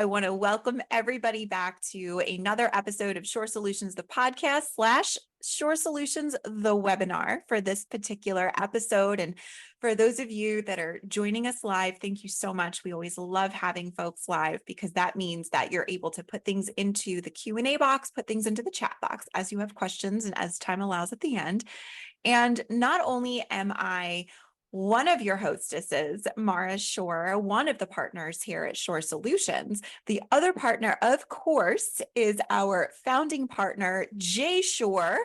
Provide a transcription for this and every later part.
I want to welcome everybody back to another episode of Shorr Solutions, the podcast / Shorr Solutions, the webinar for this particular episode. And for those of you that are joining us live, thank you so much. We always love having folks live because that means that you're able to put things into the Q&A box, put things into the chat box as you have questions and as time allows at the end. And not only am I one of your hostesses, Mara Shorr, one of the partners here at Shorr Solutions. The other partner, of course, is our founding partner, Jay Shorr.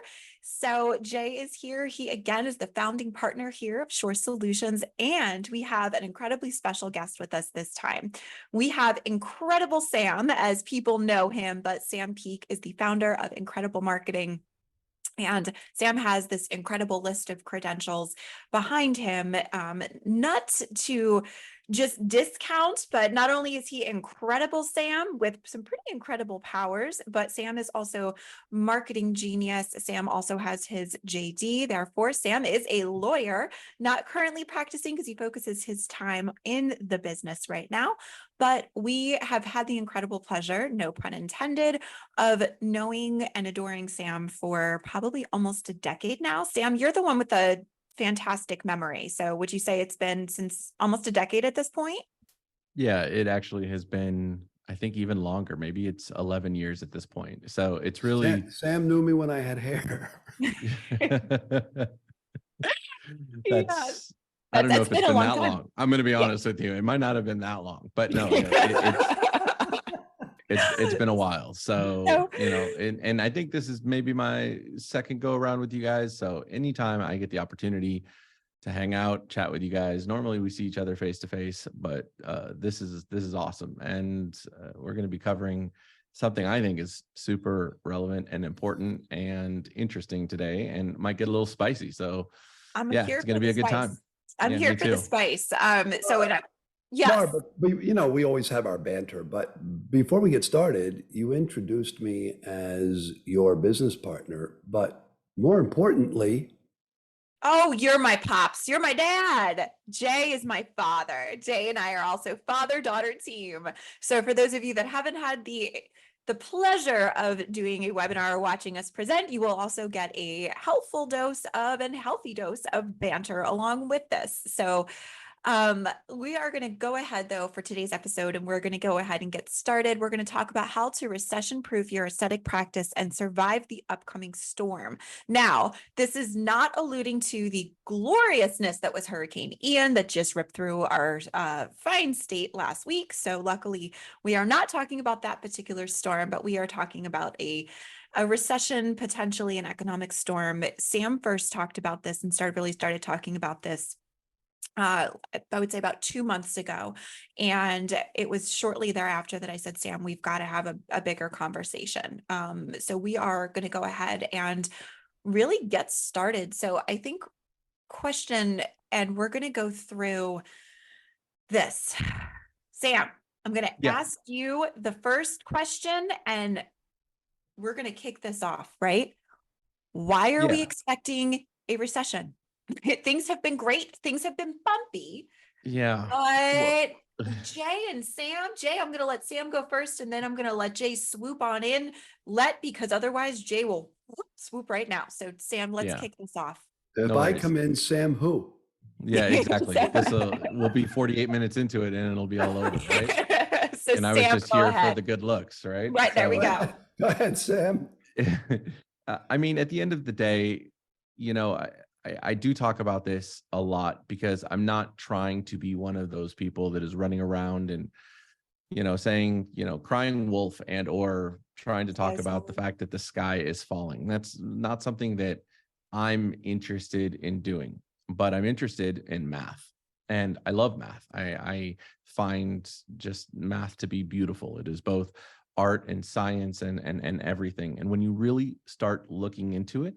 So Jay is here. He, again, is the founding partner here of Shorr Solutions. And we have an incredibly special guest with us this time. We have incredible Sam, as people know him, but Sam Peak is the founder of Incredible Marketing. And Sam has this incredible list of credentials behind him, not to just discount, but not only is he incredible Sam with some pretty incredible powers, but Sam is also marketing genius. Sam also has his JD. Therefore, Sam is a lawyer, not currently practicing because he focuses his time in the business right now. But we have had the incredible pleasure, no pun intended, of knowing and adoring Sam for probably almost a decade now. Sam, you're the one with the fantastic memory. So would you say it's been since almost a decade at this point? Yeah, it actually has been, I think, even longer. Maybe it's 11 years at this point. So it's really... Sam knew me when I had hair. That's... I don't know if it's been that long. I'm going to be honest with you. It might not have been that long, but no, it's been a while. So, and I think this is maybe my second go around with you guys. So anytime I get the opportunity to hang out, chat with you guys, normally we see each other face to face, but this is awesome. And we're going to be covering something I think is super relevant and important and interesting today, and might get a little spicy. So it's going to be a good time. I'm here for the spice. Yes. Mara, but we always have our banter. But before we get started, you introduced me as your business partner. But more importantly, oh, you're my pops. You're my dad. Jay is my father. Jay and I are also father-daughter team. So for those of you that haven't had the pleasure of doing a webinar or watching us present, you will also get a helpful dose of and healthy dose of banter along with this. So we are going to go ahead though for today's episode, and we're going to go ahead and get started. We're going to talk about how to recession-proof your aesthetic practice and survive the upcoming storm. Now, this is not alluding to the gloriousness that was Hurricane Ian that just ripped through our fine state last week. So luckily, we are not talking about that particular storm, but we are talking about a recession, potentially an economic storm. Sam first talked about this and started talking about this I would say about 2 months ago. And it was shortly thereafter that I said, Sam, we've got to have a bigger conversation. So we are going to go ahead and really get started. So I think and we're going to go through this. Sam, I'm going to ask you the first question, and we're going to kick this off, right? Why are we expecting a recession? Things have been great. Things have been bumpy. Yeah. But Jay and Sam, I'm going to let Sam go first, and then I'm going to let Jay swoop on in. Because otherwise Jay will swoop right now. So Sam, let's kick this off. If I come in, Sam, who? Yeah, exactly. This will be 48 minutes into it, and it'll be all over, right? So and I was just here for the good looks, right? Right, there we go. Go ahead, Sam. I mean, at the end of the day, I do talk about this a lot because I'm not trying to be one of those people that is running around and, saying, crying wolf and or trying to talk about the fact that the sky is falling. That's not something that I'm interested in doing, but I'm interested in math, and I love math. I find just math to be beautiful. It is both art and science and everything. And when you really start looking into it,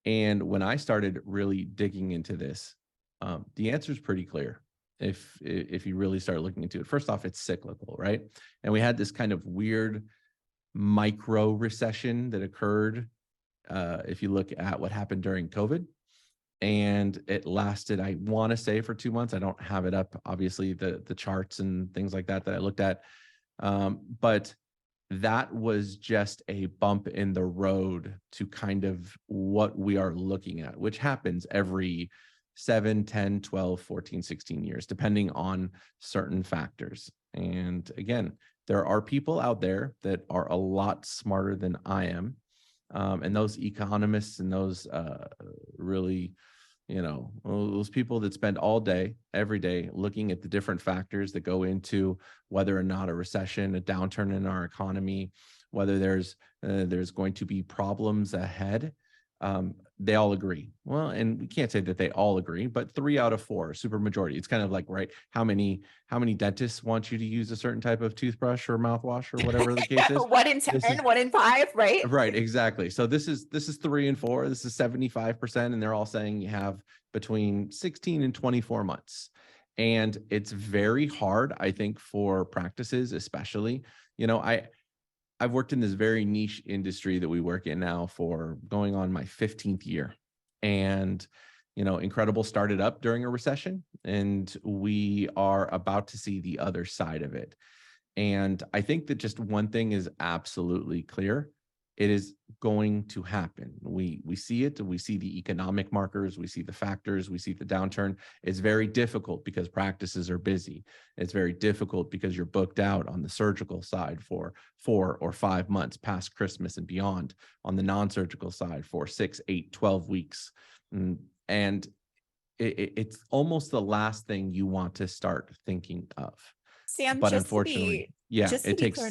and when I started really digging into this, the answer is pretty clear. If you really start looking into it, first off, it's cyclical, right? And we had this kind of weird micro recession that occurred. If you look at what happened during COVID, and it lasted, I want to say, for 2 months. I don't have it up, obviously, the charts and things like that I looked at. But that was just a bump in the road to kind of what we are looking at, which happens every 7, 10, 12, 14, 16 years, depending on certain factors. And again, there are people out there that are a lot smarter than I am. And those economists and those really, those people that spend all day, every day, looking at the different factors that go into whether or not a recession, a downturn in our economy, whether there's going to be problems ahead. They all agree. Well, and we can't say that they all agree, but 3 out of 4, super majority. It's kind of like, right, how many dentists want you to use a certain type of toothbrush or mouthwash or whatever the case is? 1 in 10, 1 in 5, right? Right, exactly. So this is 3 and 4. This is 75%, and they're all saying you have between 16 and 24 months. And it's very hard, I think, for practices, especially. I've worked in this very niche industry that we work in now for going on my 15th year. And, Incredible started up during a recession, and we are about to see the other side of it. And I think that just one thing is absolutely clear. It is going to happen. We see it. We see the economic markers. We see the factors. We see the downturn. It's very difficult because practices are busy. It's very difficult because you're booked out on the surgical side for 4 or 5 months past Christmas and beyond, on the non-surgical side for 6, 8, 12 weeks. And it's almost the last thing you want to start thinking of. Sam, But just unfortunately, to be clear,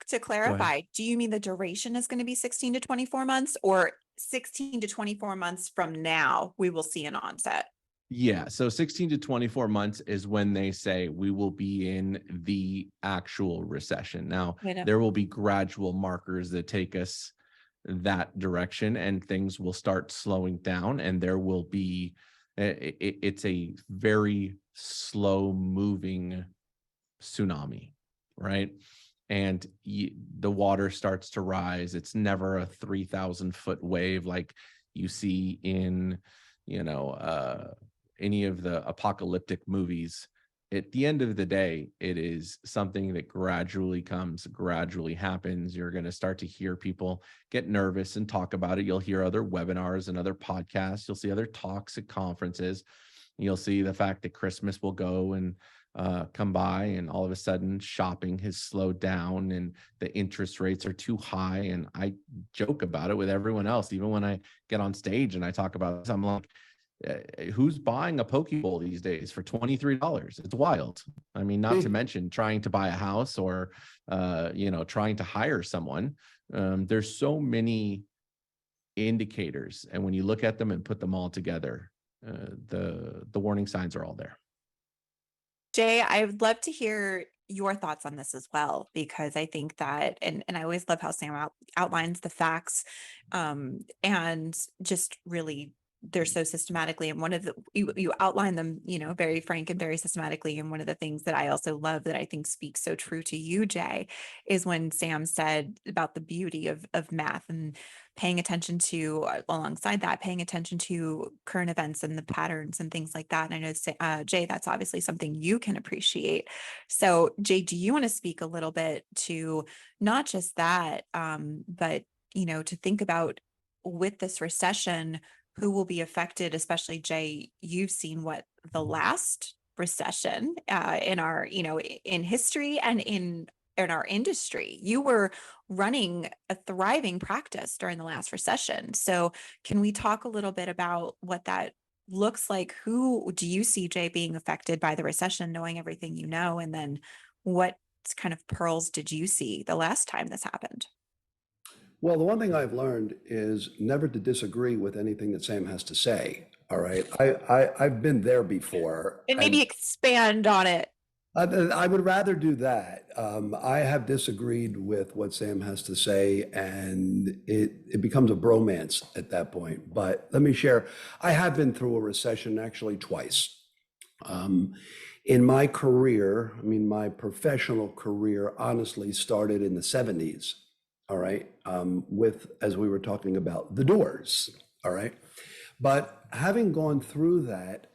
to clarify, do you mean the duration is going to be 16 to 24 months, or 16 to 24 months from now, we will see an onset? Yeah. So 16 to 24 months is when they say we will be in the actual recession. Now, there will be gradual markers that take us that direction, and things will start slowing down, and there will be, it's a very slow moving tsunami, right? And the water starts to rise. It's never a 3,000-foot wave like you see in, any of the apocalyptic movies. At the end of the day, it is something that gradually comes, gradually happens. You're going to start to hear people get nervous and talk about it. You'll hear other webinars and other podcasts. You'll see other talks at conferences. You'll see the fact that Christmas will go and come by, and all of a sudden shopping has slowed down and the interest rates are too high. And I joke about it with everyone else. Even when I get on stage and I talk about this, I'm like, who's buying a poke bowl these days for $23? It's wild. I mean, not to mention trying to buy a house or, trying to hire someone. There's so many indicators. And when you look at them and put them all together, the warning signs are all there. Jay, I would love to hear your thoughts on this as well, because I think that, and I always love how Sam outlines the facts, and just really, they're so systematically, and one of the, you outline them, very frank and very systematically. And one of the things that I also love that I think speaks so true to you, Jay, is when Sam said about the beauty of math and paying attention to, alongside that, paying attention to current events and the patterns and things like that. And I know, Jay, that's obviously something you can appreciate. So Jay, do you want to speak a little bit to not just that, but, to think about with this recession, who will be affected, especially Jay, you've seen what the last recession in our, in history and in our industry. You were running a thriving practice during the last recession. So can we talk a little bit about what that looks like? Who do you see, Jay, being affected by the recession, knowing everything you know? And then what kind of pearls did you see the last time this happened? Well, the one thing I've learned is never to disagree with anything that Sam has to say. All right. I've been there before. And maybe expand on it. I would rather do that. I have disagreed with what Sam has to say, and it becomes a bromance at that point. But let me share, I have been through a recession actually twice. In my career, my professional career honestly started in the 70s. All right. With, as we were talking about, the Doors. All right. But having gone through that,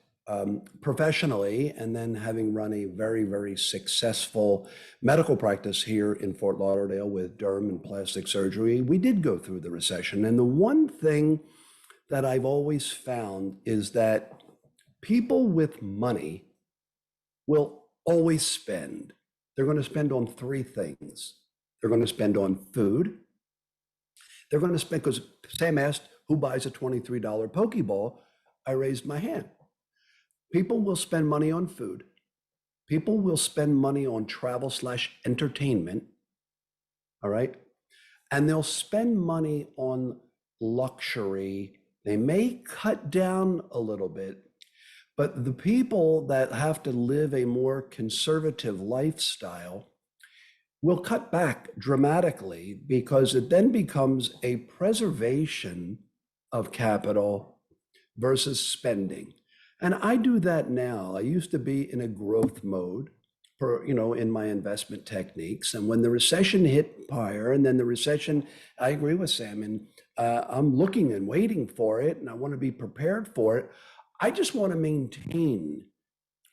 professionally, and then having run a very, very successful medical practice here in Fort Lauderdale with derm and plastic surgery, we did go through the recession. And the one thing that I've always found is that people with money will always spend. They're going to spend on three things. They're going to spend on food. They're going to spend, because Sam asked, who buys a $23 Pokeball? I raised my hand. People will spend money on food. People will spend money on travel/entertainment. All right. And they'll spend money on luxury. They may cut down a little bit, but the people that have to live a more conservative lifestyle will cut back dramatically, because it then becomes a preservation of capital versus spending. And I do that now. I used to be in a growth mode in my investment techniques. And when the recession hit higher, and then the recession, I agree with Sam, and I'm looking and waiting for it, and I want to be prepared for it. I just want to maintain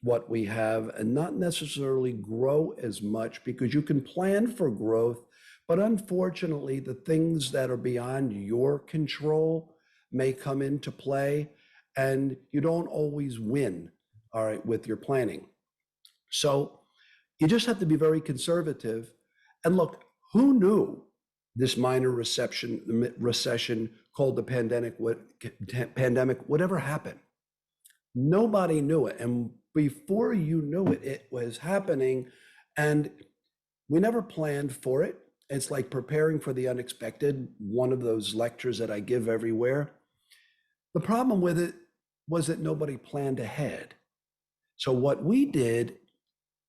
what we have and not necessarily grow as much, because you can plan for growth, but unfortunately, the things that are beyond your control may come into play, and you don't always win, all right, with your planning. So you just have to be very conservative. And look, who knew this minor recession called the pandemic would ever happen? Nobody knew it. And before you knew it, it was happening, and we never planned for it. It's like preparing for the unexpected, one of those lectures that I give everywhere. The problem with it was that nobody planned ahead. So what we did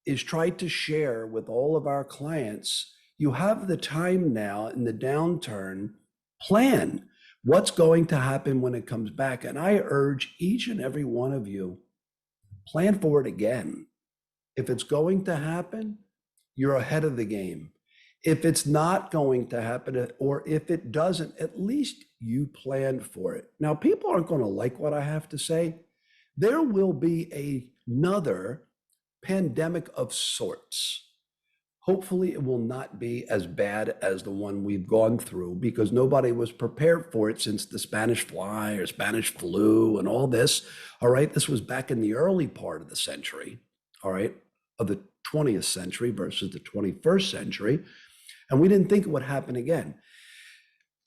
is try to share with all of our clients, you have the time now in the downturn, plan what's going to happen when it comes back. And I urge each and every one of you, plan for it again. If it's going to happen, you're ahead of the game. If it's not going to happen, or if it doesn't, at least you planned for it. Now, people aren't going to like what I have to say. There will be another pandemic of sorts. Hopefully, it will not be as bad as the one we've gone through, because nobody was prepared for it since the Spanish fly or Spanish flu and all this. All right, this was back in the early part of the century, all right, of the 20th century versus the 21st century. And we didn't think it would happen again.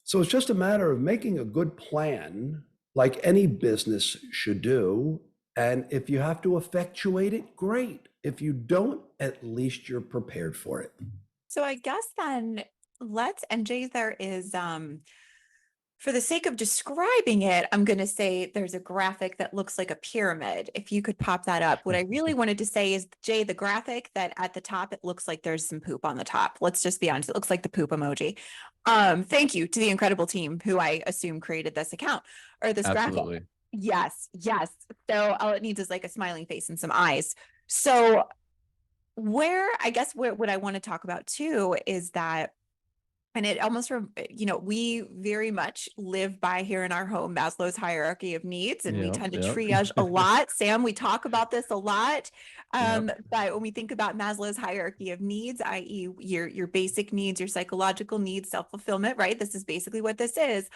So it's just a matter of making a good plan, like any business should do. And if you have to effectuate it, great. If you don't, at least you're prepared for it. So I guess then and Jay, there is, for the sake of describing it, I'm going to say there's a graphic that looks like a pyramid. If you could pop that up. What I really wanted to say is, Jay, the graphic that at the top, it looks like there's some poop on the top. Let's just be honest. It looks like the poop emoji. Thank you to the incredible team who I assume created this account or this Absolutely. graphic. Yes. So all it needs is like a smiling face and some eyes. So what I want to talk about too is that, and it almost, we very much live by here in our home, Maslow's hierarchy of needs, and we tend to triage a lot. Sam, we talk about this a lot. But when we think about Maslow's hierarchy of needs, i.e. your basic needs, your psychological needs, self-fulfillment, right? This is basically what this is.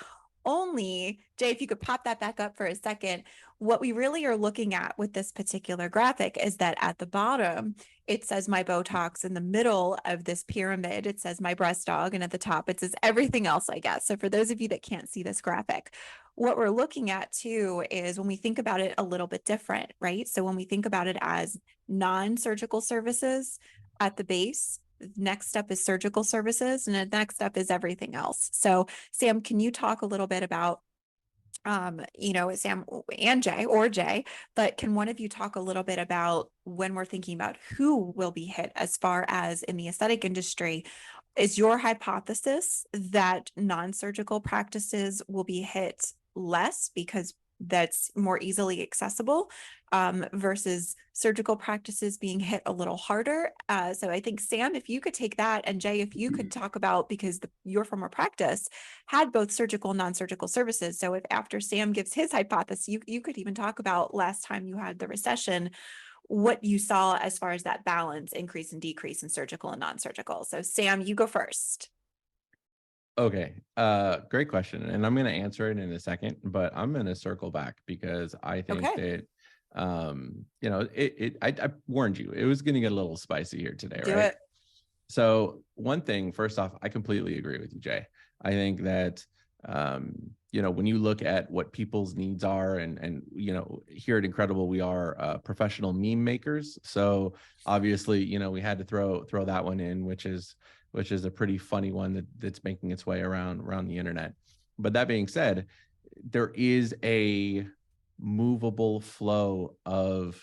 Only, Jay, if you could pop that back up for a second, what we really are looking at with this particular graphic is that at the bottom, it says my Botox. In the middle of this pyramid, it says my breast dog. And at the top, it says everything else, I guess. So for those of you that can't see this graphic, what we're looking at too is when we think about it a little bit different, right? So when we think about it as non-surgical services at the base, next up is surgical services, and the next up is everything else. So Sam, can you talk a little bit about, Sam and Jay, but can one of you talk a little bit about when we're thinking about who will be hit as far as in the aesthetic industry? Is your hypothesis that non-surgical practices will be hit less because that's more easily accessible, versus surgical practices being hit a little harder. So I think, Sam, if you could take that, and Jay, if you could talk about, because your former practice had both surgical and non-surgical services. So if after Sam gives his hypothesis, you could even talk about last time you had the recession, what you saw as far as that balance, increase and decrease in surgical and non-surgical. So Sam, you go first. Okay. Great question. And I'm going to answer it in a second, but I'm going to circle back because I think Okay. that, I warned you, it was going to get a little spicy here today, Do right? it. So one thing, first off, I completely agree with you, Jay. I think that, when you look at what people's needs are, and here at Incredible, we are professional meme makers. So obviously, we had to throw that one in, which is a pretty funny one that's making its way around the internet. But that being said, there is a movable flow of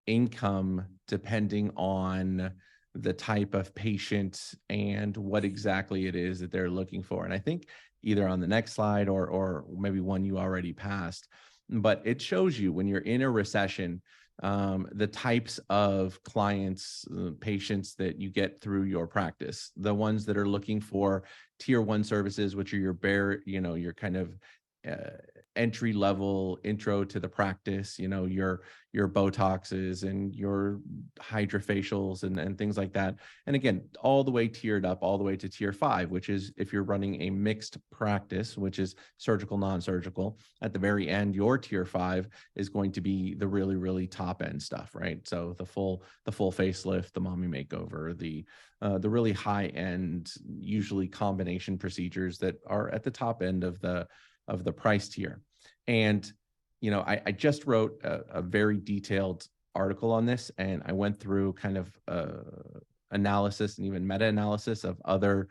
income depending on the type of patient and what exactly it is that they're looking for. And I think either on the next slide or maybe one you already passed, but it shows you when you're in a recession, the types of clients, patients that you get through your practice, the ones that are looking for tier 1 services, which are your kind of entry level intro to the practice, your Botoxes and your hydrofacials and things like that. And again, all the way tiered up, all the way to tier 5, which is if you're running a mixed practice, which is surgical, non-surgical. At the very end, your tier 5 is going to be the really, really top end stuff, right? So the full facelift, the mommy makeover, the really high end, usually combination procedures that are at the top end of the price tier. And I just wrote a very detailed article on this, and I went through kind of analysis and even meta-analysis of other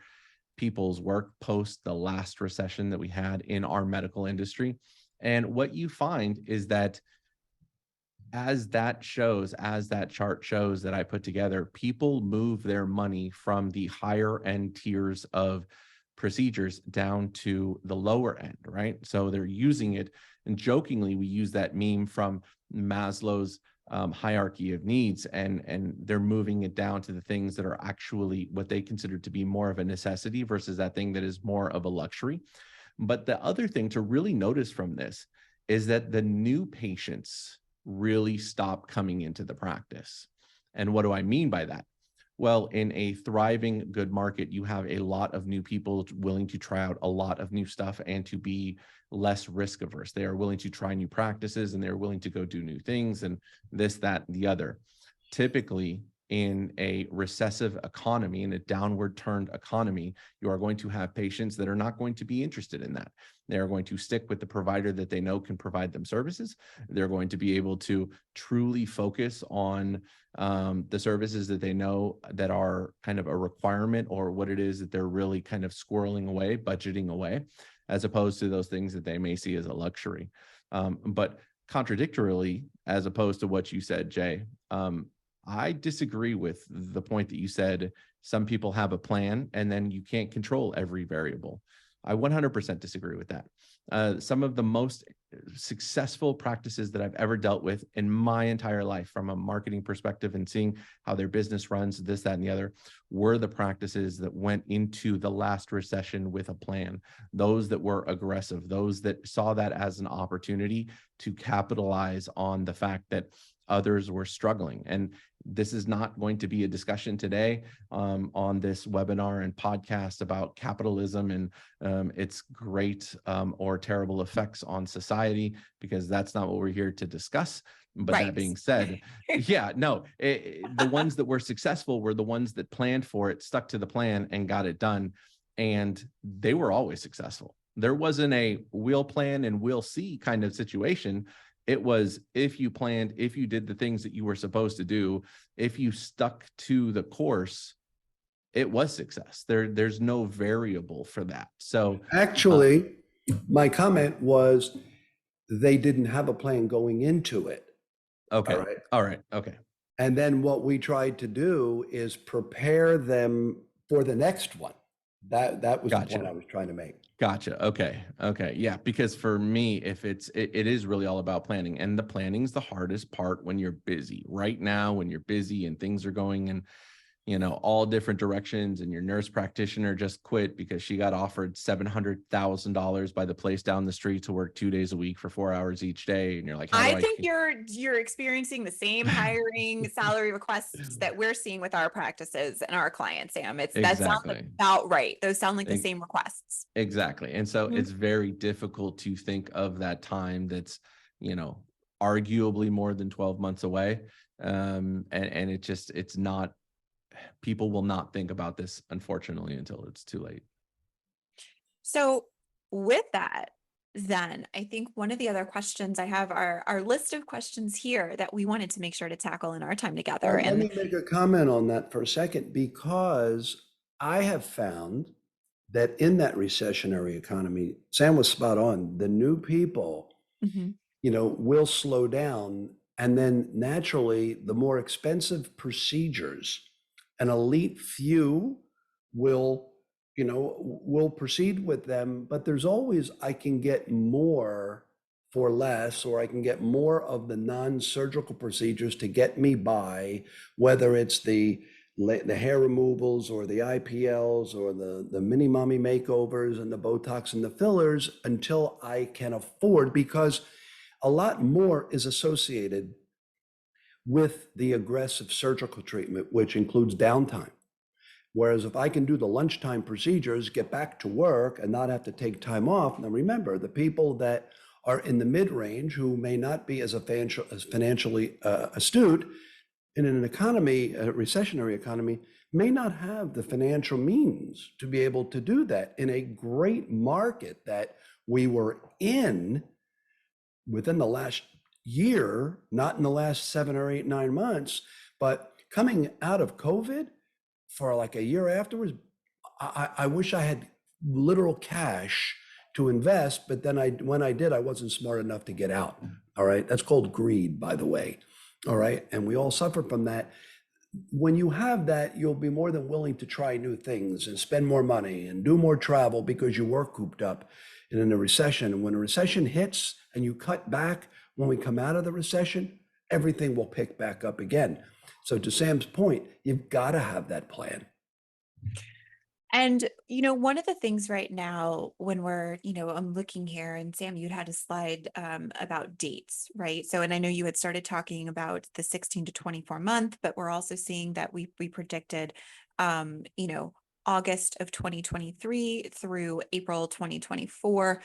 people's work post the last recession that we had in our medical industry. And what you find is that as that chart shows that I put together, people move their money from the higher end tiers of procedures down to the lower end, right? So they're using it, and jokingly, we use that meme from Maslow's hierarchy of needs, and they're moving it down to the things that are actually what they consider to be more of a necessity versus that thing that is more of a luxury. But the other thing to really notice from this is that the new patients really stop coming into the practice. And what do I mean by that? Well, in a thriving good market, you have a lot of new people willing to try out a lot of new stuff and to be less risk averse. They are willing to try new practices, and they're willing to go do new things and this, that, and the other. Typically, in a recessive economy, in a downward turned economy, you are going to have patients that are not going to be interested in that. They're going to stick with the provider that they know can provide them services. They're going to be able to truly focus on the services that they know that are kind of a requirement, or what it is that they're really kind of squirreling away, budgeting away, as opposed to those things that they may see as a luxury. But contradictorily, as opposed to what you said, Jay, I disagree with the point that you said some people have a plan and then you can't control every variable. I 100% disagree with that. Some of the most successful practices that I've ever dealt with in my entire life, from a marketing perspective and seeing how their business runs, this, that, and the other, were the practices that went into the last recession with a plan. Those that were aggressive, those that saw that as an opportunity to capitalize on the fact that others were struggling. And this is not going to be a discussion today on this webinar and podcast about capitalism and its great or terrible effects on society, because that's not what we're here to discuss. But Right. that being said, the ones that were successful were the ones that planned for it, stuck to the plan, and got it done. And they were always successful. There wasn't a we'll plan and we'll see kind of situation. It was, if you planned, if you did the things that you were supposed to do, if you stuck to the course, it was success. There's no variable for that. So Actually, my comment was they didn't have a plan going into it. okay. All right. Okay. And then what we tried to do is prepare them for the next one. That was the point Gotcha. I was trying to make. Gotcha. Okay. Okay. Yeah. Because for me, if it is really all about planning, and the planning's the hardest part when you're busy. Right now, when you're busy and things are going in, all different directions, and your nurse practitioner just quit because she got offered $700,000 by the place down the street to work 2 days a week for 4 hours each day. And you're like, how do I I think you're experiencing the same hiring salary requests that we're seeing with our practices and our clients, Sam. That sounds exactly. about right. Those sound like the Ex- same requests. Exactly. And so Mhm. it's very difficult to think of that time that's, arguably more than 12 months away. And it's not, people will not think about this, unfortunately, until it's too late. So with that, then I think one of the other questions I have are our list of questions here that we wanted to make sure to tackle in our time together. Let And me make a comment on that for a second, because I have found that in that recessionary economy, Sam was spot on. The new people, Mhm. will slow down. And then naturally, the more expensive procedures, an elite few will, will proceed with them. But there's always, I can get more for less, or I can get more of the non-surgical procedures to get me by, whether it's the hair removals or the IPLs or the mini mommy makeovers and the Botox and the fillers, until I can afford, because a lot more is associated with the aggressive surgical treatment, which includes downtime. Whereas if I can do the lunchtime procedures, get back to work and not have to take time off. Now remember, the people that are in the mid-range, who may not be as financially astute in an economy, a recessionary economy, may not have the financial means to be able to do that in a great market that we were in within the last year, not in the last 7 or 8, 9 months, but coming out of COVID for like a year afterwards. I wish I had literal cash to invest, but then when I did, I wasn't smart enough to get out. All right. That's called greed, by the way. All right. And we all suffer from that. When you have that, you'll be more than willing to try new things and spend more money and do more travel because you were cooped up. And in a recession, and when a recession hits and you cut back, when we come out of the recession, everything will pick back up again. So to Sam's point, you've got to have that plan. And, one of the things right now when we're, I'm looking here, and Sam, you'd had a slide about dates, right? So, and I know you had started talking about the 16 to 24 month, but we're also seeing that we predicted, August of 2023 through April 2024.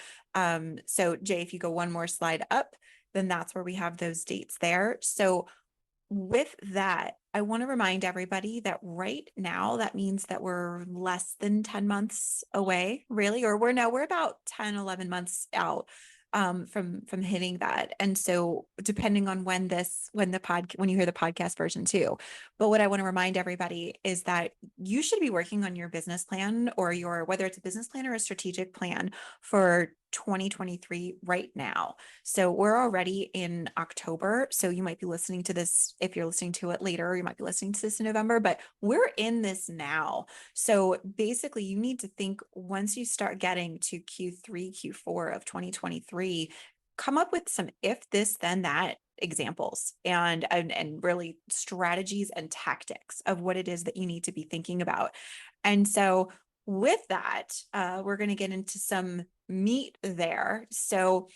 So Jay, if you go one more slide up, then that's where we have those dates there. So with that, I want to remind everybody that right now, that means that we're less than 10 months away, really, or we're about 10, 11 months out from hitting that. And so depending on when you hear the podcast version too. But what I want to remind everybody is that you should be working on your business plan, or whether it's a business plan or a strategic plan for 2023 right now. So we're already in October. So you might be listening to this, if you're listening to it later, you might be listening to this in November, but we're in this now. So basically you need to think, once you start getting to Q3, Q4 of 2023, come up with some if this, then that examples and really strategies and tactics of what it is that you need to be thinking about. And so with that, we're going to get into some meat there. So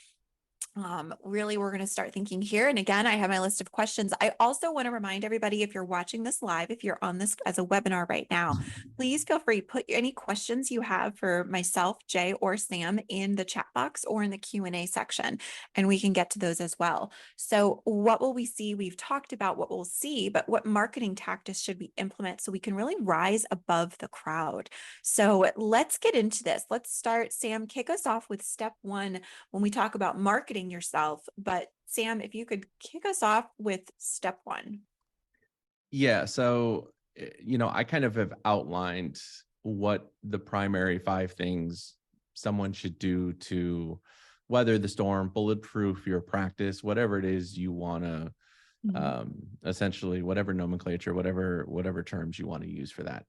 really, we're going to start thinking here. And again, I have my list of questions. I also want to remind everybody, if you're watching this live, if you're on this as a webinar right now, please feel free to put any questions you have for myself, Jay, or Sam in the chat box or in the Q&A section, and we can get to those as well. So what will we see? We've talked about what we'll see, but what marketing tactics should we implement so we can really rise above the crowd? So let's get into this. Let's start. Sam, kick us off with step one when we talk about marketing yourself. But Sam, if you could kick us off with step one. Yeah. So, I kind of have outlined what the primary 5 things someone should do to weather the storm, bulletproof your practice, whatever it is you want to, essentially, whatever nomenclature, whatever terms you want to use for that.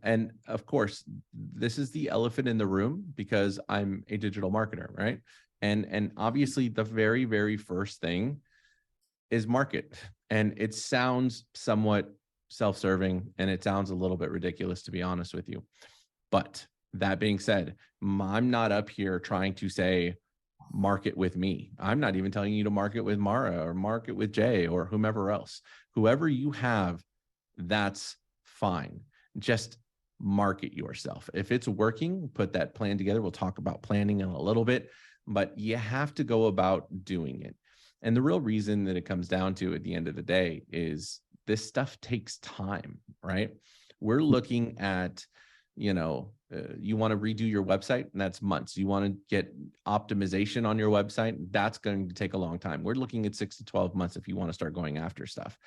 And of course, this is the elephant in the room because I'm a digital marketer, right? And obviously the very, very first thing is market. And it sounds somewhat self-serving and it sounds a little bit ridiculous, to be honest with you. But that being said, I'm not up here trying to say, market with me. I'm not even telling you to market with Mara or market with Jay or whomever else. Whoever you have, that's fine. Just market yourself. If it's working, put that plan together. We'll talk about planning in a little bit, but you have to go about doing it. And the real reason that it comes down to at the end of the day is this stuff takes time, right? We're looking at, you want to redo your website, and that's months. You want to get optimization on your website, that's going to take a long time. We're looking at 6 to 12 months if you want to start going after stuff.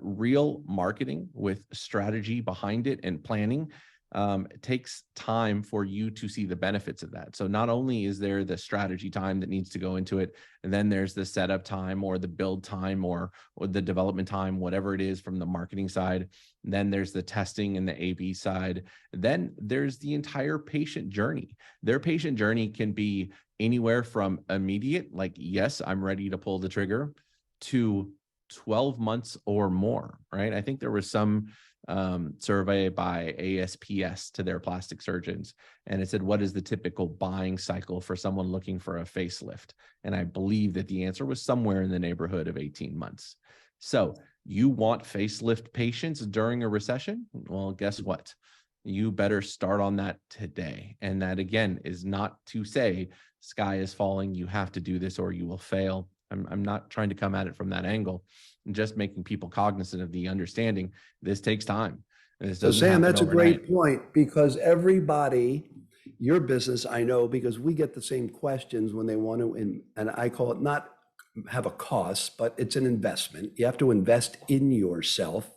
Real marketing with strategy behind it and planning it takes time for you to see the benefits of that. So not only is there the strategy time that needs to go into it, and then there's the setup time or the build time or the development time, whatever it is from the marketing side. Then there's the testing and the A/B side. Then there's the entire patient journey. Their patient journey can be anywhere from immediate, like, yes, I'm ready to pull the trigger, to 12 months or more, right? I think there was some survey by ASPS to their plastic surgeons, and it said, what is the typical buying cycle for someone looking for a facelift? And I believe that the answer was somewhere in the neighborhood of 18 months. So you want facelift patients during a recession? Well, guess what? You better start on that today. And that, again, is not to say sky is falling, you have to do this or you will fail. I'm not trying to come at it from that angle. I'm just making people cognizant of the understanding this takes time. This So doesn't Sam, happen that's a overnight. great point, because everybody, your business, I know, because we get the same questions when they want to, and I call it not have a cost, but it's an investment. You have to invest in yourself.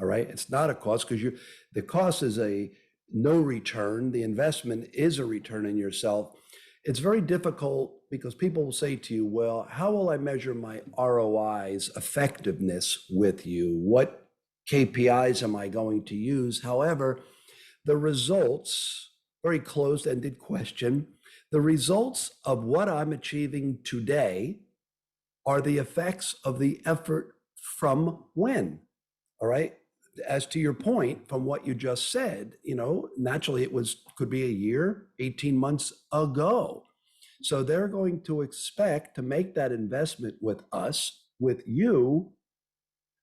All right. It's not a cost, because the cost is a no return. The investment is a return in yourself. It's very difficult because people will say to you, well, how will I measure my ROI's effectiveness with you? What KPIs am I going to use? However, the results, very closed-ended question, the results of what I'm achieving today are the effects of the effort from when. All right. As to your point, from what you just said, naturally it could be a year, 18 months ago. So they're going to expect to make that investment with us, with you.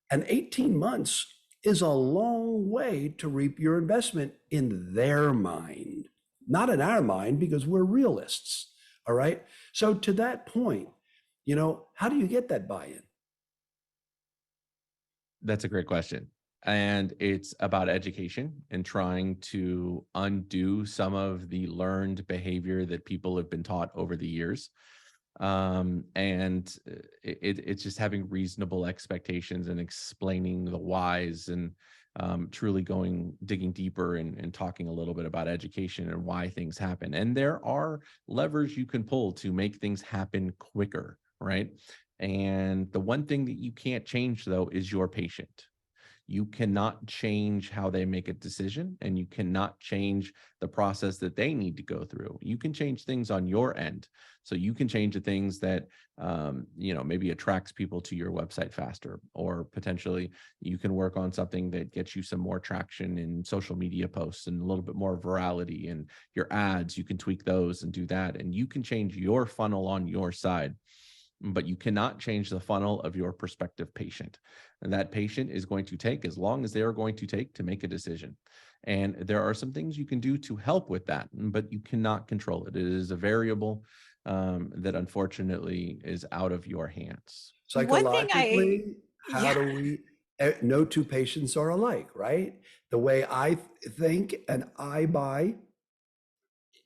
And 18 months is a long way to reap your investment in their mind, not in our mind, because we're realists. All right. So to that point, how do you get that buy-in? That's a great question. And it's about education and trying to undo some of the learned behavior that people have been taught over the years. And it's just having reasonable expectations and explaining the whys, and truly digging deeper and talking a little bit about education and why things happen. And there are levers you can pull to make things happen quicker, right? And the one thing that you can't change, though, is your patient. You cannot change how they make a decision, and you cannot change the process that they need to go through. You can change things on your end. So you can change the things that, maybe attracts people to your website faster, or potentially you can work on something that gets you some more traction in social media posts and a little bit more virality, and your ads, you can tweak those and do that. And you can change your funnel on your side, but you cannot change the funnel of your prospective patient. And that patient is going to take as long as they are going to take to make a decision. And there are some things you can do to help with that, but you cannot control it. It is a variable that unfortunately is out of your hands. Psychologically, how do we, no two patients are alike, right? The way I think and I buy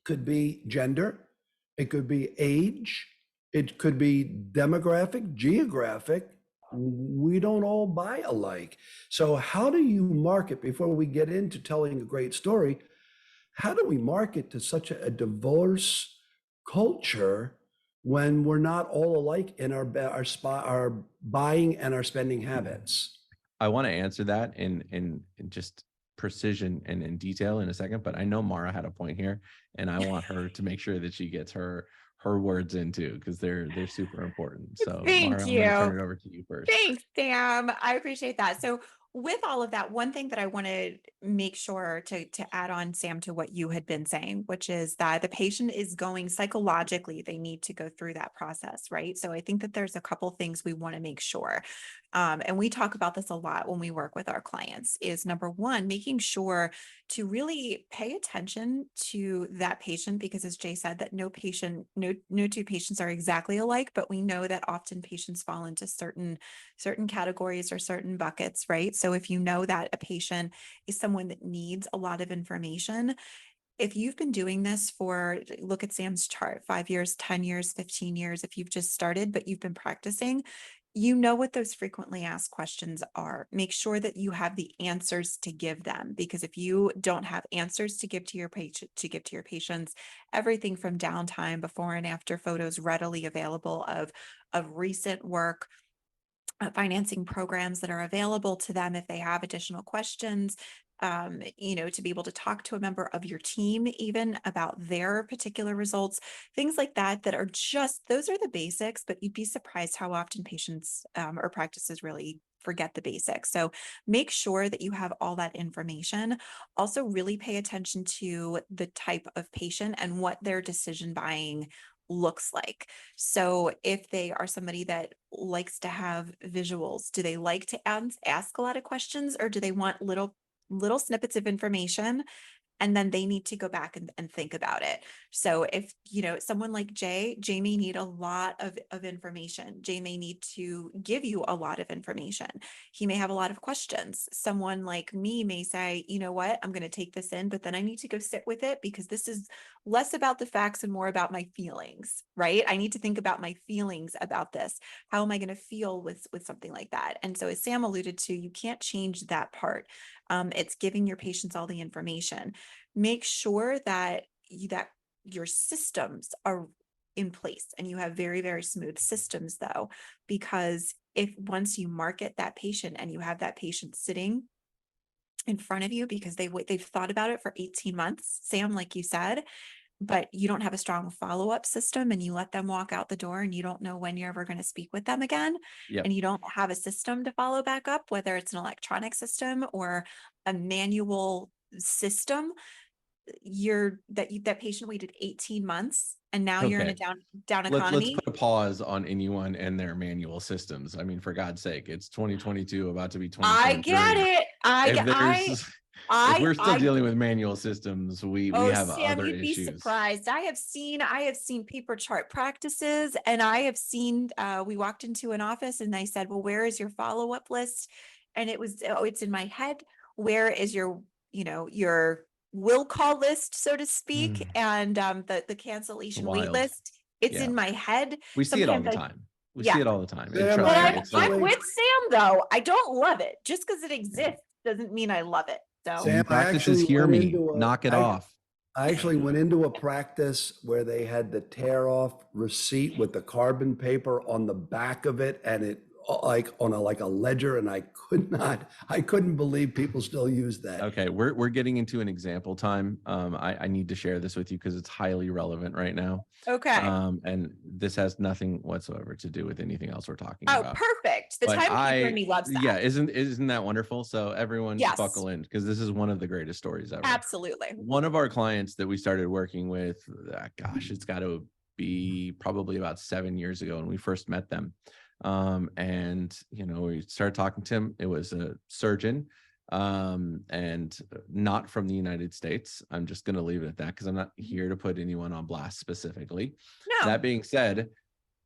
could be gender, it could be age, it could be demographic, geographic. We don't all buy alike. So how do you market, before we get into telling a great story, how do we market to such a diverse culture when we're not all alike in our buying and our spending habits? I want to answer that in just precision and detail in a second, but I know Mara had a point here, and I want her to make sure that she gets her words in too, because they're super important. So Thank Mara, I'm going to you. turn it over to you first. Thanks, Sam. I appreciate that. So with all of that, one thing that I want to make sure to add on, Sam, to what you had been saying, which is that the patient is going psychologically, they need to go through that process, right? So I think that there's a couple things we want to make sure. And we talk about this a lot when we work with our clients, is number one, making sure to really pay attention to that patient, because as Jay said, that no two patients are exactly alike, but we know that often patients fall into certain categories or certain buckets, right? So if you know that a patient is someone that needs a lot of information, if you've been doing this for, look at Sam's chart, 5 years, 10 years, 15 years, if you've just started, but you've been practicing, you know what those frequently asked questions are. Make sure that you have the answers to give them, because if you don't have answers to give to your patients, everything from downtime, before and after photos readily available of recent work, financing programs that are available to them if they have additional questions, to be able to talk to a member of your team even about their particular results, things like that, that are just, those are the basics, but you'd be surprised how often patients or practices really forget the basics. So make sure that you have all that information. Also really pay attention to the type of patient and what their decision buying looks like. So if they are somebody that likes to have visuals, do they like to ask a lot of questions, or do they want little snippets of information and then they need to go back and think about it? So if, someone like Jay may need a lot of information. Jay may need to give you a lot of information. He may have a lot of questions. Someone like me may say, you know what, I'm going to take this in, but then I need to go sit with it, because this is less about the facts and more about my feelings, right? I need to think about my feelings about this. How am I going to feel with something like that? And so as Sam alluded to, you can't change that part. It's giving your patients all the information. Make sure that your systems are in place, and you have very, very smooth systems though, because if once you market that patient and you have that patient sitting in front of you because they've thought about it for 18 months, Sam, like you said, but you don't have a strong follow-up system, and you let them walk out the door and you don't know when you're ever going to speak with them again, Yep. and you don't have a system to follow back up, whether it's an electronic system or a manual system, that patient waited 18 months and now you're in a Okay. down Let's economy. put a pause on anyone and their manual systems. I mean, for God's sake, it's 2022, about to be I 2023. get it. If we're still dealing with manual systems, we Oh, have Sam, other you'd be issues. surprised. I have seen paper chart practices, and I have seen, we walked into an office and they said, well, where is your follow-up list? And it was, oh, it's in my head. Where is your will call list, so to speak, and the cancellation wait Wild. list? It's Yeah. in my head. We see it all Sometimes the time. We yeah. see it all the time. And Sam, trust But me, I it's I'm actually- with Sam though. I don't love it. Just because it exists doesn't mean I love it. So Sam, I practices actually hear went me. into a- Knock it I- off. I actually went into a practice where they had the tear off receipt with the carbon paper on the back of it, and it like on a ledger, and I couldn't believe people still use that. Okay, we're getting into an example time. I need to share this with you because it's highly relevant right now. okay. And this has nothing whatsoever to do with anything else we're talking Oh, about. perfect. The But timekeeper in me loves that. Yeah, isn't that wonderful? So everyone Yes. buckle in, because this is one of the greatest stories ever. Absolutely. One of our clients that we started working with, gosh, it's got to be probably about 7 years ago when we first met them. And we started talking to him. It was a surgeon, and not from the United States. I'm just going to leave it at that, because I'm not here to put anyone on blast specifically. No. That being said,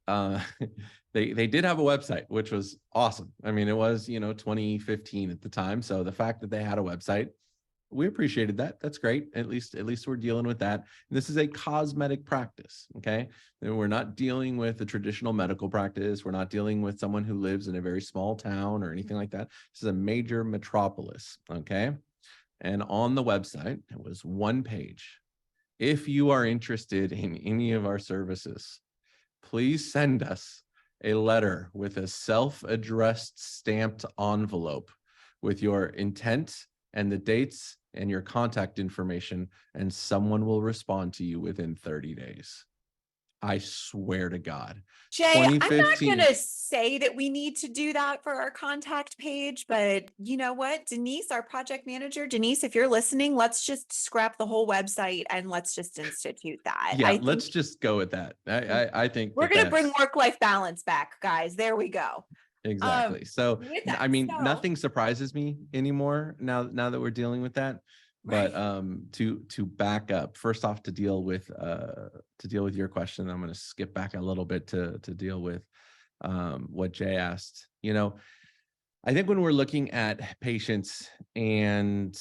they did have a website, which was awesome. I mean, it was 2015 at the time, so the fact that they had a website, we appreciated that. That's great. At least we're dealing with that. And this is a cosmetic practice, okay? And we're not dealing with a traditional medical practice. We're not dealing with someone who lives in a very small town or anything like that. This is a major metropolis, okay? And on the website, it was one page. If you are interested in any of our services, please send us a letter with a self-addressed stamped envelope with your intent and the dates and your contact information, and someone will respond to you within 30 days. I swear to God. Jay, I'm not 2015 going to say that we need to do that for our contact page, but you know what, Denise, our project manager, Denise, if you're listening, let's just scrap the whole website and let's just institute that. Yeah, I let's think just go with that. I think we're that going to bring that's work-life balance back, guys. There we go. exactly. So, With I that, mean, so nothing surprises me anymore now that we're dealing with that. But right. to back up, first off, to deal with your question, I'm going to skip back a little bit to deal with what Jay asked. You know, I think when we're looking at patients and,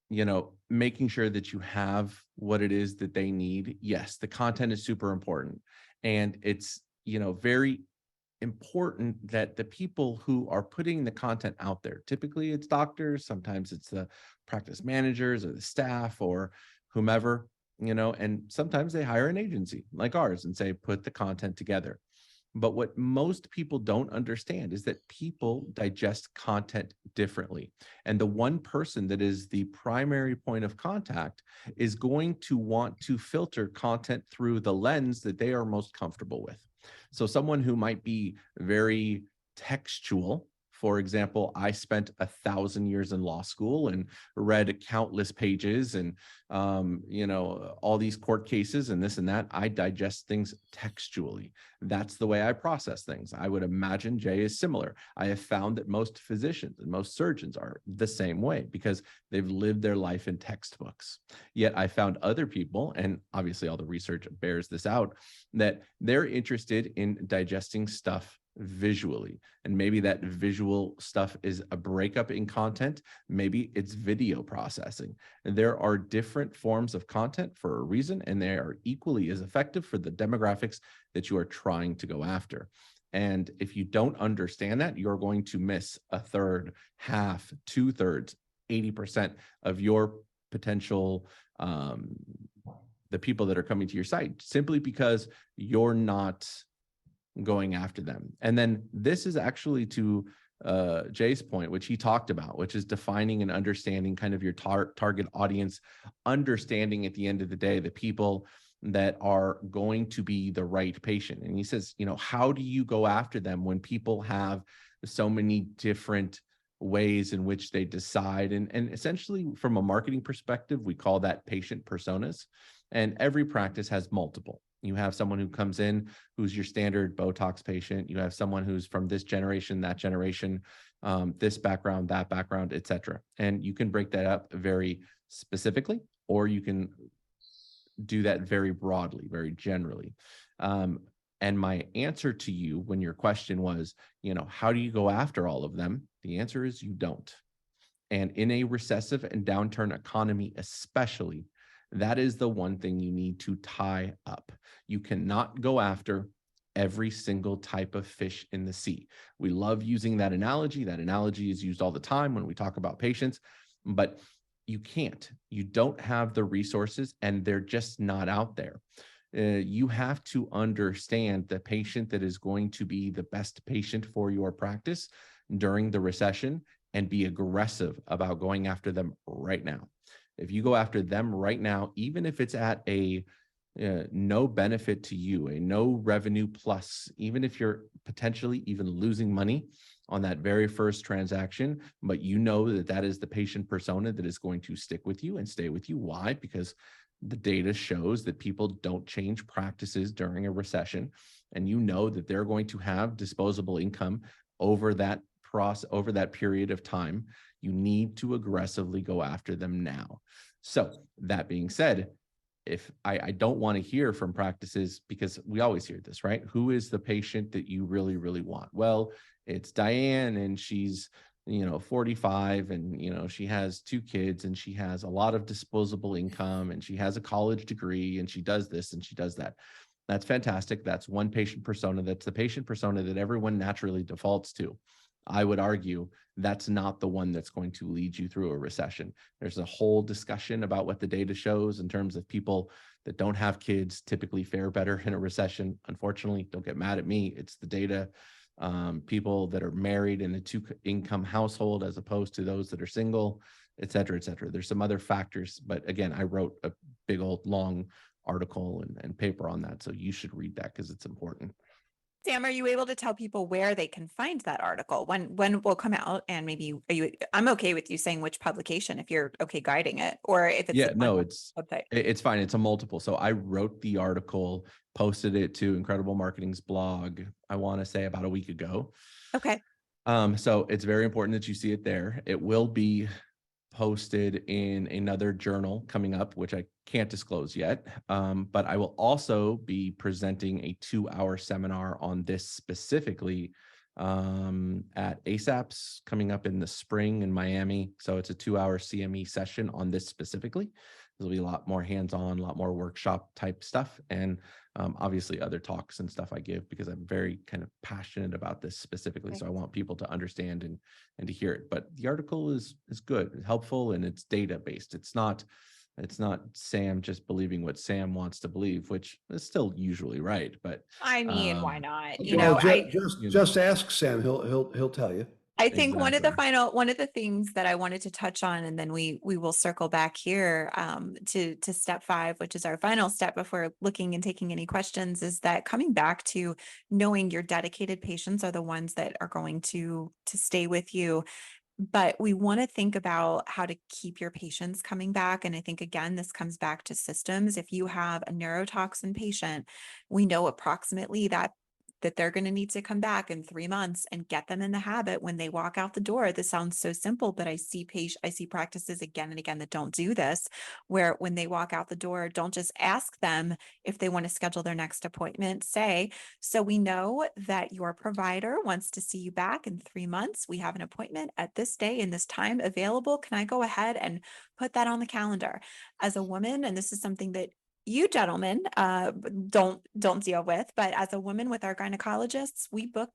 you know, making sure that you have what it is that they need, yes, the content is super important. And it's, you know, very important that the people who are putting the content out there, typically it's doctors, sometimes it's the practice managers or the staff or whomever, you know, and sometimes they hire an agency like ours and say, put the content together. But what most people don't understand is that people digest content differently. And the one person that is the primary point of contact is going to want to filter content through the lens that they are most comfortable with. So someone who might be very textual, for example, I spent 1,000 years in law school and read countless pages and, you know, all these court cases and this and that. I digest things textually. That's the way I process things. I would imagine Jay is similar. I have found that most physicians and most surgeons are the same way because they've lived their life in textbooks. Yet I found other people, and obviously all the research bears this out, that they're interested in digesting stuff visually. And maybe that visual stuff is a breakup in content. Maybe it's video processing. And there are different forms of content for a reason, and they are equally as effective for the demographics that you are trying to go after. And if you don't understand that, you're going to miss a third, half, 2/3, 80% of your potential the people that are coming to your site simply because you're not going after them. And then this is actually to Jay's point, which he talked about, which is defining and understanding kind of your target audience, understanding at the end of the day, the people that are going to be the right patient. And he says, you know, how do you go after them when people have so many different ways in which they decide? And essentially from a marketing perspective, we call that patient personas. And every practice has multiple. You have someone who comes in who's your standard Botox patient. You have someone who's from this generation, that generation, this background, that background, et cetera. And you can break that up very specifically, or you can do that very broadly, very generally. And my answer to you when your question was, you know, how do you go after all of them? The answer is you don't. And in a recessive and downturn economy, especially, that is the one thing you need to tie up. You cannot go after every single type of fish in the sea. We love using that analogy. That analogy is used all the time when we talk about patients, but you can't. You don't have the resources and they're just not out there. You have to understand the patient that is going to be the best patient for your practice during the recession and be aggressive about going after them right now. If you go after them right now, even if it's at a no benefit to you, a no revenue plus, even if you're potentially even losing money on that very first transaction, but you know that that is the patient persona that is going to stick with you and stay with you. Why? Because the data shows that people don't change practices during a recession, and you know that they're going to have disposable income over that period of time. You need to aggressively go after them now. So that being said, if I don't want to hear from practices, because we always hear this, right? Who is the patient that you really, really want? Well, it's Diane and she's, 45 and, she has 2 kids and she has a lot of disposable income and she has a college degree and she does this and she does that. That's fantastic. That's one patient persona. That's the patient persona that everyone naturally defaults to. I would argue that's not the one that's going to lead you through a recession. There's a whole discussion about what the data shows in terms of people that don't have kids typically fare better in a recession. Unfortunately, don't get mad at me. It's the data. People that are married in a 2-income household as opposed to those that are single, et cetera, et cetera. There's some other factors, but again, I wrote a big old long article and paper on that. So you should read that because it's important. Sam, are you able to tell people where they can find that article? When it will come out? And maybe I'm okay with you saying which publication if you're okay guiding it, or if it's Yeah, no, on it's website. it's fine. It's a multiple. So I wrote the article, posted it to Incredible Marketing's blog, I want to say about a week ago. Okay. So it's very important that you see it there. It will be posted in another journal coming up, which I can't disclose yet. But I will also be presenting a 2-hour seminar on this specifically at ASAP's coming up in the spring in Miami. So it's a 2-hour CME session on this specifically. There'll be a lot more hands-on, a lot more workshop type stuff, and obviously other talks and stuff I give because I'm very kind of passionate about this specifically. Okay. So I want people to understand and to hear it. But the article is good, it's helpful, and it's data based. It's not Sam just believing what Sam wants to believe, which is still usually right. But I mean, why not? Well, you know, just ask Sam. He'll tell you. I think one of exactly. the things that I wanted to touch on, and then we will circle back here to step 5, which is our final step before looking and taking any questions, is that coming back to knowing your dedicated patients are the ones that are going to stay with you. But we want to think about how to keep your patients coming back. And I think, again, this comes back to systems. If you have a neurotoxin patient, we know approximately that they're going to need to come back in 3 months and get them in the habit when they walk out the door. This sounds so simple, but I see practices again and again that don't do this, where when they walk out the door, don't just ask them if they want to schedule their next appointment. Say, so we know that your provider wants to see you back in 3 months. We have an appointment at this day and this time available. Can I go ahead and put that on the calendar? As a woman, and this is something that you gentlemen don't deal with, but as a woman with our gynecologists,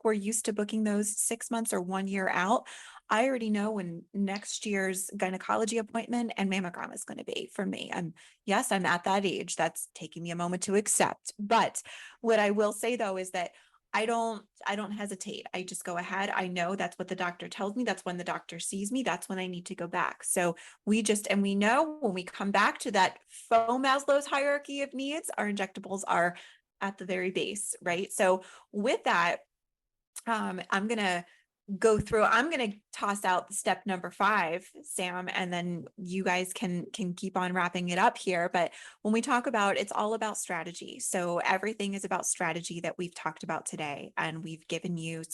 we're used to booking those 6 months or 1 year out. I already know when next year's gynecology appointment and mammogram is going to be for me. I'm at that age. That's taking me a moment to accept. But what I will say though is that I don't hesitate. I just go ahead. I know that's what the doctor tells me. That's when the doctor sees me. That's when I need to go back. So we know when we come back to that faux Maslow's hierarchy of needs, our injectables are at the very base, right? So with that, I'm going to toss out step number 5, Sam, and then you guys can keep on wrapping it up here. But when we talk about, it's all about strategy. So everything is about strategy that we've talked about today. And we've given you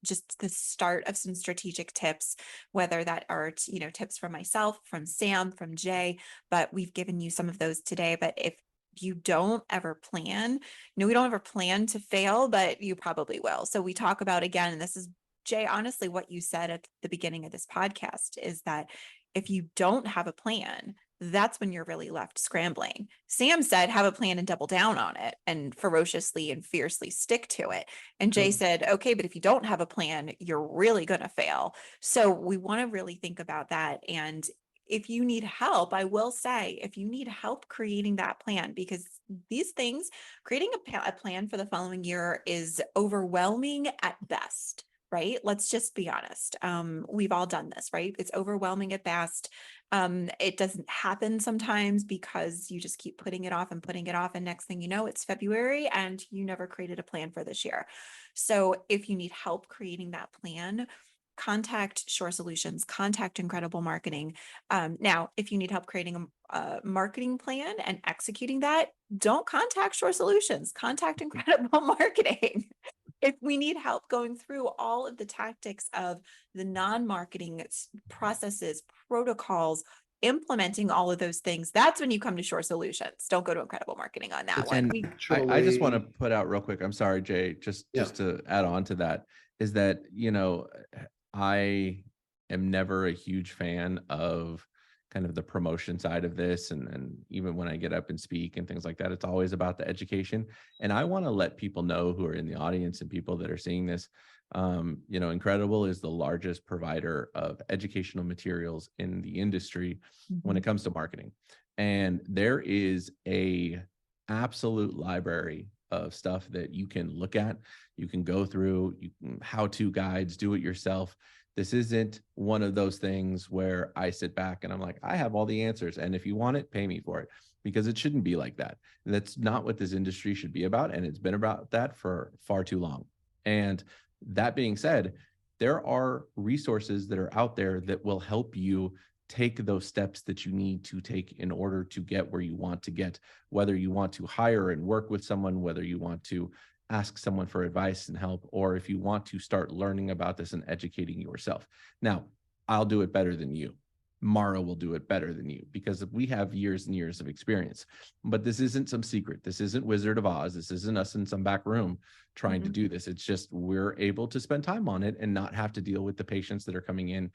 just the start of some strategic tips, whether that are, tips from myself, from Sam, from Jay, but we've given you some of those today. But if you don't ever plan, we don't ever plan to fail, but you probably will. So we talk about, again, and this is, Jay, honestly, what you said at the beginning of this podcast is that if you don't have a plan, that's when you're really left scrambling. Sam said, have a plan and double down on it and ferociously and fiercely stick to it. And Jay said, okay, but if you don't have a plan, you're really going to fail. So we want to really think about that. And if you need help, I will say, if you need help creating that plan, because these things, creating a plan for the following year is overwhelming at best. Right? Let's just be honest. We've all done this, right? It's overwhelming at best. It doesn't happen sometimes because you just keep putting it off and putting it off. And next thing you know, it's February and you never created a plan for this year. So if you need help creating that plan, contact Shorr Solutions, contact Incredible Marketing. Now, if you need help creating a marketing plan and executing that, don't contact Shorr Solutions, contact Incredible Marketing. If we need help going through all of the tactics of the non-marketing processes, protocols, implementing all of those things, that's when you come to Shorr Solutions. Don't go to Incredible Marketing on that one. And I just want to put out real quick, I'm sorry, Jay, just to add on to that, is that, I am never a huge fan of kind of the promotion side of this. And even when I get up and speak and things like that, it's always about the education. And I want to let people know who are in the audience and people that are seeing this, Incredible is the largest provider of educational materials in the industry when it comes to marketing. And there is a absolute library of stuff that you can look at, you can go through, how-to guides, do it yourself. This isn't one of those things where I sit back and I'm like, I have all the answers. And if you want it, pay me for it, because it shouldn't be like that. That's not what this industry should be about. And it's been about that for far too long. And that being said, there are resources that are out there that will help you take those steps that you need to take in order to get where you want to get, whether you want to hire and work with someone, whether you want to ask someone for advice and help, or if you want to start learning about this and educating yourself. Now, I'll do it better than you. Mara will do it better than you because we have years and years of experience. But this isn't some secret. This isn't Wizard of Oz. This isn't us in some back room trying to do this. It's just we're able to spend time on it and not have to deal with the patients that are coming in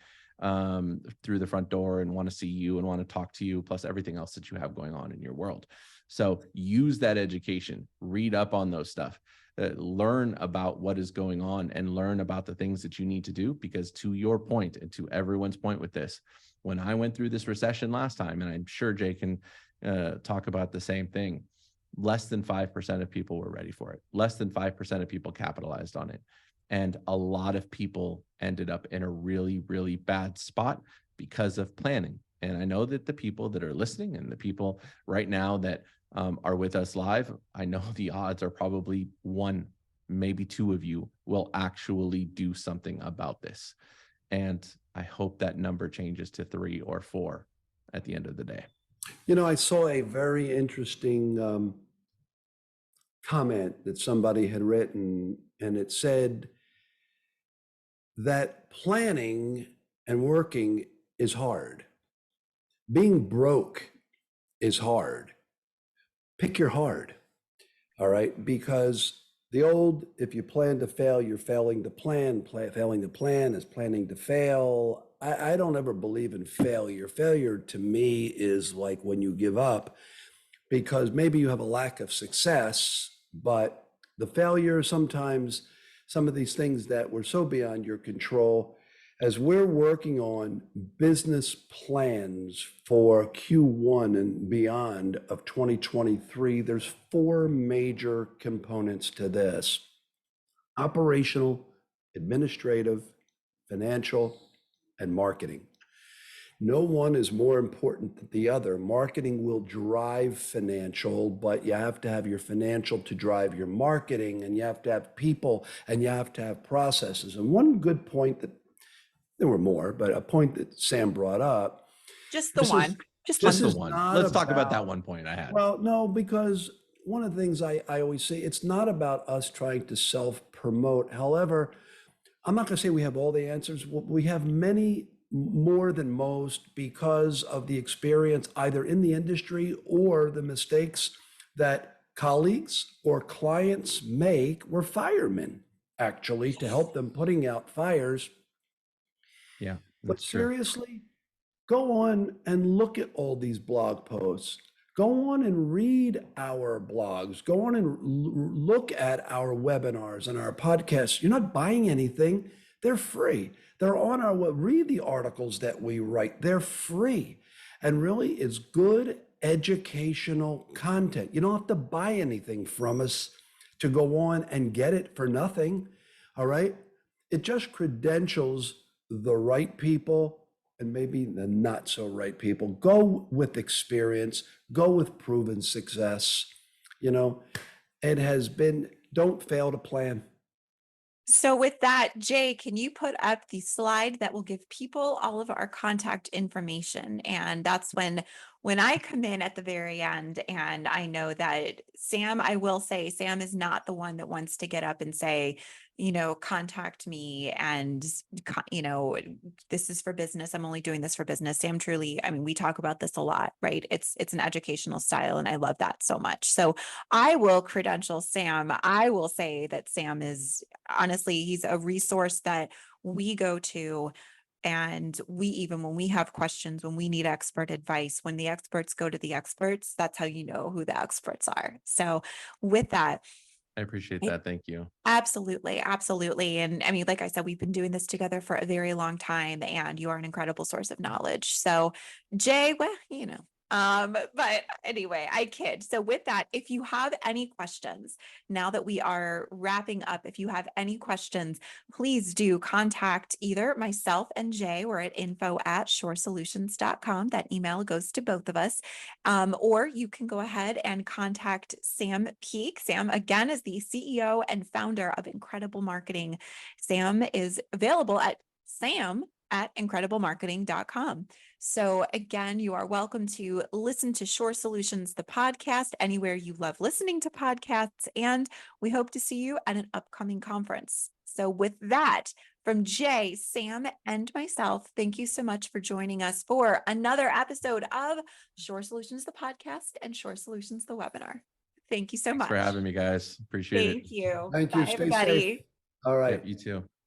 through the front door and want to see you and want to talk to you, plus everything else that you have going on in your world. So use that education, read up on those stuff. Learn about what is going on and learn about the things that you need to do, because to your point and to everyone's point with this, when I went through this recession last time, and I'm sure Jay can talk about the same thing, less than 5% of people were ready for it. Less than 5% of people capitalized on it. And a lot of people ended up in a really, really bad spot because of planning. And I know that the people that are listening and the people right now that are with us live, I know the odds are probably 1, maybe 2 of you will actually do something about this. And I hope that number changes to 3 or 4 at the end of the day. You know, I saw a very interesting comment that somebody had written, and it said that planning and working is hard. Being broke is hard. Pick your hard, all right? Because the old, if you plan to fail, you're failing to plan. Failing to plan is planning to fail. I don't ever believe in failure. Failure to me is like when you give up, because maybe you have a lack of success, but the failure sometimes, some of these things that were so beyond your control, as we're working on business plans for Q1 and beyond of 2023, there's 4 major components to this: operational, administrative, financial, and marketing. No one is more important than the other. Marketing will drive financial, but you have to have your financial to drive your marketing, and you have to have people, and you have to have processes. And one good point that, there were more, but a point that Sam brought up. Just the This one. is- Just this one. is one. not Let's talk about that about- one point I had. Well, no, because one of the things I always say, it's not about us trying to self-promote. However, I'm not going to say we have all the answers. We have many more than most because of the experience either in the industry or the mistakes that colleagues or clients make. We're firemen, actually, to help them putting out fires. Yeah, But that's true. seriously, go on and look at all these blog posts. Go on and read our blogs. Go on and look at our webinars and our podcasts. You're not buying anything. They're free. They're on our web. Read the articles that we write. They're free. And really, it's good educational content. You don't have to buy anything from us to go on and get it for nothing. All right? It just credentials the right people and maybe the not so right people. Go with experience, go with proven success. You know, it has been, don't fail to plan. So with that, Jay, can you put up the slide that will give people all of our contact information? And that's when I come in at the very end, and I know that Sam, I will say Sam is not the one that wants to get up and say, contact me and, this is for business. I'm only doing this for business. Sam truly, I mean, we talk about this a lot, right? It's an educational style, and I love that so much. So I will credential Sam. I will say that Sam is, honestly, he's a resource that we go to. And even when we have questions, when we need expert advice, when the experts go to the experts, that's how you know who the experts are. So with that, I appreciate that. Thank you. absolutely. Absolutely. And I mean, like I said, we've been doing this together for a very long time, and you are an incredible source of knowledge. So Jay, well, But anyway, I kid. So with that, if you have any questions, now that we are wrapping up, if you have any questions, please do contact either myself and Jay. We're at info@shoresolutions.com. That email goes to both of us. Or you can go ahead and contact Sam Peak. Sam, again, is the CEO and founder of Incredible Marketing. Sam is available at sam@incrediblemarketing.com. So again, you are welcome to listen to Shorr Solutions, the podcast, anywhere you love listening to podcasts. And we hope to see you at an upcoming conference. So with that, from Jay, Sam, and myself, thank you so much for joining us for another episode of Shorr Solutions, the podcast, and Shorr Solutions, the webinar. Thank you so Thanks much. for having me, guys. Appreciate it. Thank you. Thank you. Bye, Stay everybody. safe. All right. Yep, you too.